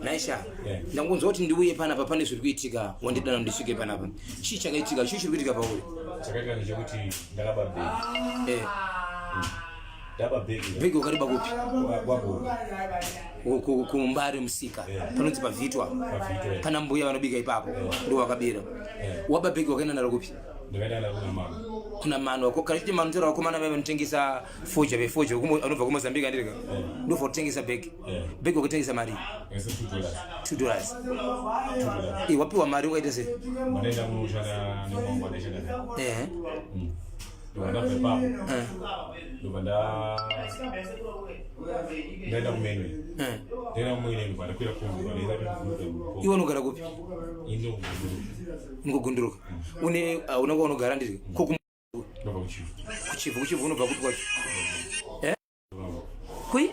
Naisha. Ndangunza kuti ndiuye panapa pane zviri kuitika wandidana ndisvike panapa. Chii chakaitika? Chii chiri kuitika pauri? Chakaitika ndechekuti ndakaba bhegi. Ndaba bhegi. Bhegi wakariba kupi? Kwabo. Kumbare musika. Panonzi pavhitwa. Pana mbuya vanobika ipapo. Ndo wakabira. Waba bhegi wakaenda naro kupi? Ndakaenda naro kuna mano kana chiti mano tera wakomana veve notengesa foja vefoja anobva kuMozambique andireka ndobva kutengesa bag wakatengesa mari $2 wapiwa mari ukaita sei manaenda kunoshanda nemwangu adashanda ndobva papo ndobva ndaenda kumenwe ndobva ndakwira kombi iwe unogara kupi ngogunduruka une unonga unogara ndiri kuchivu unobva kupi kwacho kui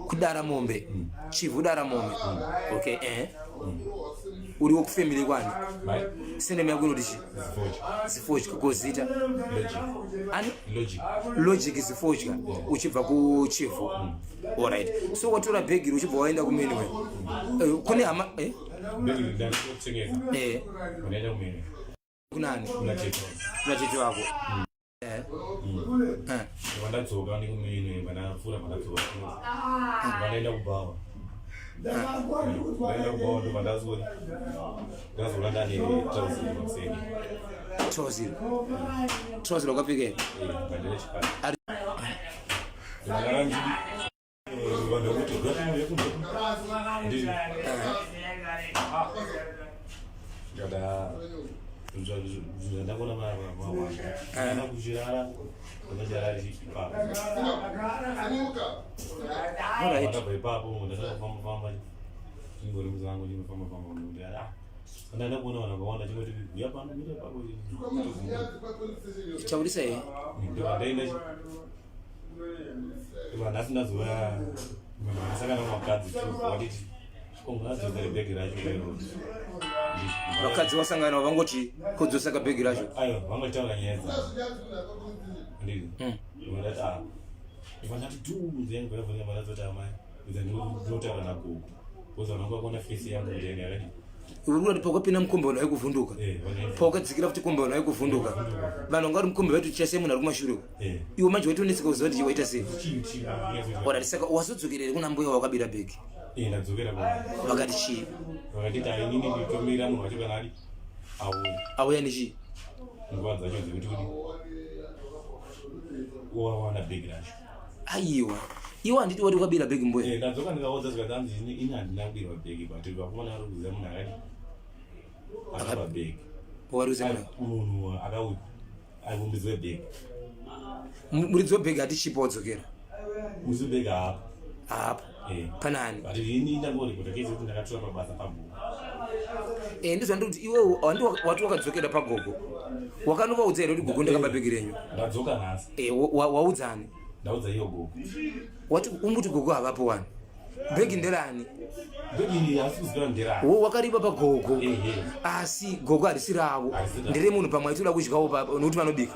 kudara mombe chivu dara mombe okay uri wokufamily kwani sendeme yako inoti chi zifodya kukozita logic zifodya uchibva kuchivu alright so watora bhegi uchibva waenda kumenwe kune hama bhegi ndakutengesa unaenda kumenwe kunani kuna checho wako vandadzoka ndikumenwe vandafura vandadzoka vandaenda kuBmbavha ndaenda kuBmbavha ndo vandazola ndane trouser wakapfekera vandere chipata ndakona mawanda kuchirara ndakachara ipapo ndakabva ipapo ndakafamba chingori muzangu chingofamba kuti ndaenda kuona vanhu vakawanda chingoti uya pano mira ipapo chaurisa here ndovandaenda ndasi ndazoya ndasangana namakadzi vatiti ungadzosere bhegi racho vakadzi wasangana vangoti kudzosaka bhegi racho aiwa vangotaura nyaya dzavo ndii ndati vandati vandazoti amai ndinotaura nagogo koza vanongakona fesi yangu ndeni yakati urati pakapinda mukombe wanhu aikuvhunduka pakadzikira kuti kombe wanhu aikuvhunduka vanhu vangari mukombe vaitu tichasei munhu ari kumashure iwe manje waitonetseka kuziva kuti waita sei orati saka wasodzokerere kuna mbuya wakabira bhegi ndadzokera vakati chii vakatiti ainini nditomira munhu wacho kana adi auya nechii nguva dzacho dzekuti kuti wawana bhegi racho aiwa iwe handiti wati wakabira bhegi mbuya ndadzoka ndikaudza zvikanzi ini handina kubirwa bhegi but vakuona ari kuziva munhu akati akaba bhegi wariuza munhu aiumbidzwe bhegi muridzi webhegi hati chipa wadzokera muridzi webhegi haapo haapo panani but ini ndangori kuti kezi kuti ndakatora pabasa pagogo ndizvandikuti iwe wati wakadzokera pagogo wakanovaudza here kuti gogo ndakaba bhegi renyu ndadzoka nhasi waudzani ndaudza iyo gogo wati umbuti gogo havapo wani bhegi nderani bhegi hasi kuziva nderani wakaripa pagogo asi gogo harisi ravo ndere munhu pamwe aitoda kudyawo nokuti vanobika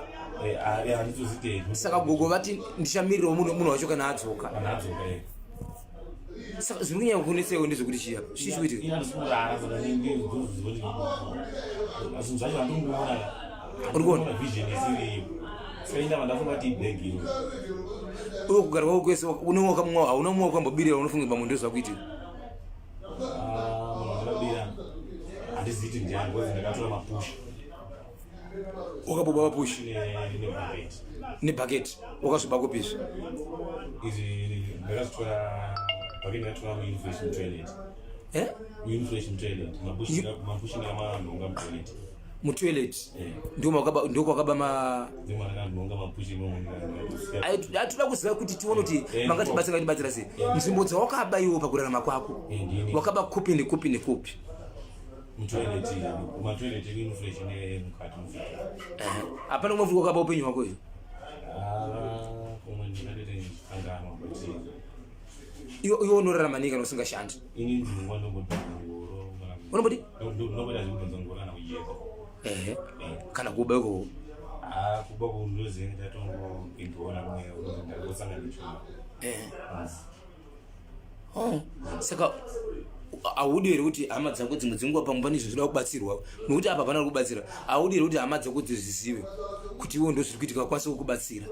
handitozitei saka gogo vati ndichamirirawo munhu wacho kana adzoka saka zviri kunyanya kukunesewo ndezvekuti chiya chichiitika urikuona uye kugara kwako kwese hauna mumwe wakambobirira unofunga pamwe ndozva kuitika handiziti ndiani kozi ndakatora mapushi wakaboba mapushi nebhaketi wakazviba kupizvi izvi ndakazvitora bhaketi ndakatora muinflation toilet muinflation toilet mapushi ndamanhonga mutoilet mutoilet ndokwakaba atoda kuziva kuti tione kuti mangatibatsira katibatsira sei nzvimbo dzawakaba iwo pakurarama kwako wakaba kupi nekupi nekupi hapana kumwe vhuri wakaba upenyu hwako iyo iwe unorarama nika nosingashandi unombodi kana kuba iko kuba kundozenga tatongo indona mwe ndakosanga ndicho Saka audi here kuti hama dzako dzimwe dzinguva pamwe pane zvoda kubatsirwa nokuti apa pana kubatsira audi here kuti hama dzako dzizive kuti iwo ndo zviri kuitika kwanisa kukubatsira.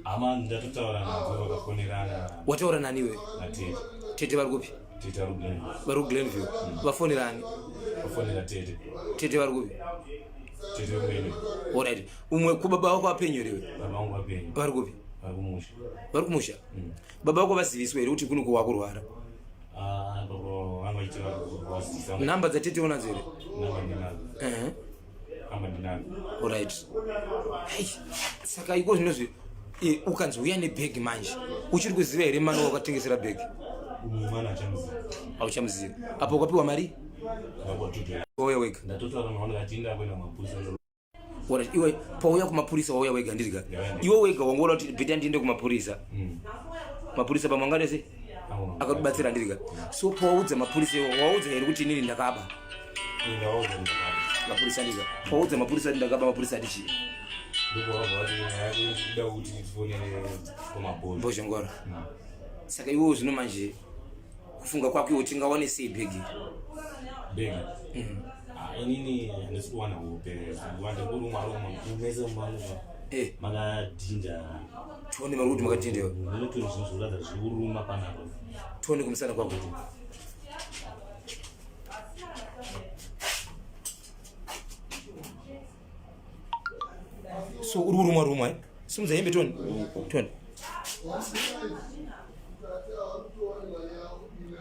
Hama ndatotaura nadzo vakafonerana. Wataura naniwe? Tete vari kupi? Tete vari kuGlenville. Vari kuGlenville. Vafonerani? Vafonera Tete. Tete vari kupi? Tete umweni. Alright. Umwe kubaba wako apenyu here? Baba vangu vapenyu. Vari kupi? Vari kumusha. Vari kumusha? Baba wako vaziviswa here kuti kuno kwakurwara? Baba vangu vachitiva kuvazivisa. Namba dzatete unadzo here? Namba ndinadzo. Namba ndinadzo. Alright. Hey, saka iko zvinozvi ukanzi uya nebhegi manje uchiri kuziva here mano wakatengesera bhegi? Mwana achamuziva. Hauchamuziva. Apo ukapiwa mari? Wauya wega? Ndatotaura navanhu vachienda kuenda kumapurisa. Alright, iwe pauya kumapurisa wauya wega ndirika? Iwe wega wangoona kuti bheta ndiende kumapurisa? Mapurisa pamwe angadese? Akakubatsira ndirika? So pawaudza mapurisa iwo waudza here kuti inini ndakaba? Ndaudza ndakaba. Mapurisa ndika? Pawaudza mapurisa kuti ndakaba mapurisa atichi? Mbozhongora. Saka iwo zvino manje kufunga kwako iwo tingawane sei bhegi? Bhegi? Inini handisi kuwana upenyu. Wande kurumwa umese mumaruva. Makadhinda. Tione vari kuti makadhindewa? Ndinotori zvinhu zvokuratidza zviri kuruma panapo. Tione kumusana kwako. So uri kurumwa eh? Simudza hembe toni. Toni.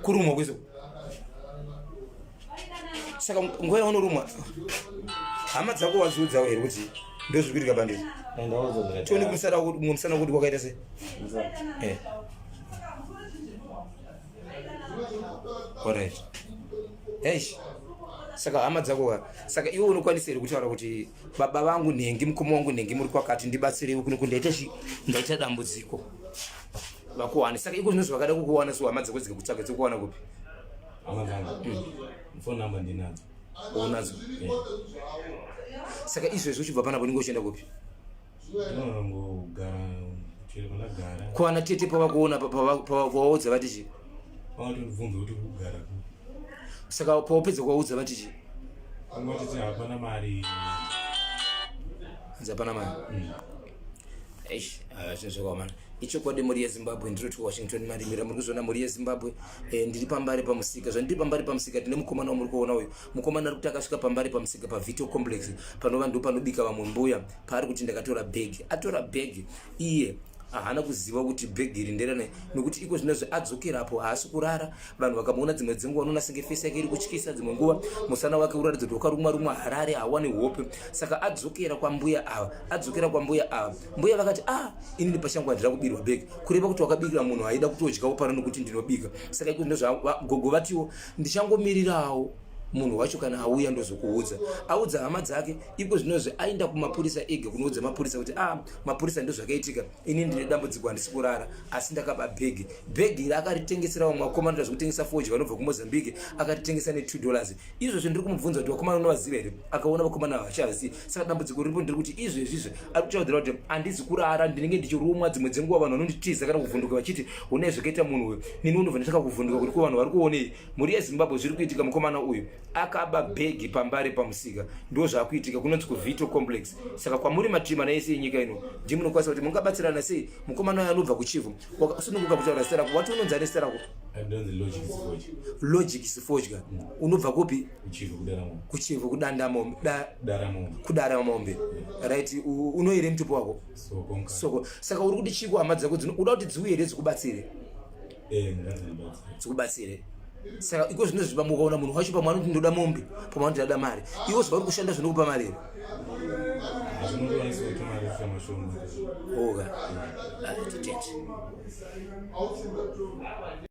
Kurumwa kweso. Saka nguva yaunorumwa hama dzako waziudzawo here kuti ndo zviri kuitika pandizvo? Tione kumusana kuti kwakaita sei? Alright. Eish. Saka hama dzako saka iwe unokwanisa here kutaura kuti baba vangu nhengi mukoma wangu nhengi muri kwakati ndibatsireiwo kuno ndaita dambudziko vakuwane. Saka iko zvinhu zvakada kukuwana so hama dzako dzikakutsvaga dzikuwana kupi? Hama dzangu phone number ndinadzo. Unadzo? Saka izvezvo uchibva panapo ninge uchienda kupi? Ndinongogara kuwana tete pavakuona pavaudza vati chii? Vakatondibvunza kuti kugara ku. Saka paupedza kuvaudza vati chii? Vangatiti hapana mari. Hanzi hapana mari? Eish, zvinhu zvakaomana. Ichokwadi muri yeZimbabwe ndiri Washington marimira muri kuzviona muri yeZimbabwe. Ndiri pambari pamusika. Zvandiri pambari pamusika tine mukomana wamuri kuona uyu. Mukomana ari kuti akasvika pambari pamusika paVito Complex panova ndo panobika vamwe mbuya paari kuti ndakatora bhegi. Atora bhegi iye hana kuziva kuti bhegi iri nderane nokuti iko zvinezvo adzokerapo haasi kurara. Vanhu vakamuona dzimwe dzenguva unoona senge fesi yake iri kutyisa, dzimwe nguva musana wake uratidza kuti wakarumwa harare hawane hope. Saka adzokera kwambuya ava mbuya vakati inini pachangu handira kubirwa bhegi kureva kuti wakabikira munhu haida kutodyawo pano nokuti ndinobika. Saka iko zvinezvo gogo vatiwo ndichangomirirawo munhu wacho kana auya ndozokuudza audza hama dzake. Iko zvinozvo aenda kumapurisa ega kunoudza mapurisa kuti mapurisa ndozvakaitika inini ndine dambudziko handisi kurara asi ndakaba bhegi. Bhegi iri akaritengeserawo makomana zvekutengesa fodya vanobva kuMozambique akaritengesa ne$2. Izvozvo ndiri kumubvunza kuti wakomana unovaziva here? Akaona vakomana havachazivi. Saka dambudziko riripo ndiri kuti izvezvizvo ari kuchaudhira kuti handizi kurara ndinenge ndichirumwa. Dzimwe dzenguva vanhu vanonditiza kana kuvhunduka vachiti unai zvakaita munhu uyu nini unobva nditaka kuvhunduka kuti ko vanhu vari kuonei muri yeZimbabwe zviri kuitika. Mukomana uyu akaba bhegi pambari pamusika ndo zvakuitika kunonzi kuVito Complex. Saka kwamuri matimana ese enyika ino ndimunokwanisa kuti mungabatsirana sei? Mukomana uyu anobva kuChivu sununguka kutaura zita rako wati unonzi ane zita rako? Logics Fodya. Unobva kupi? Kuchivu kudara mombe. Right, unoire mutupo wako? Soko. Saka uri kuti chiko hama dzako uda kuti dziuye here dzikubatsire? Dzikubatsire. Saka iko zvinhu zvipa mukaona munhu wacho pamwe anoti ndoda mombe pamwe anoti ndada mari iwo zvauri kushanda zvinokupa mari here? Oga.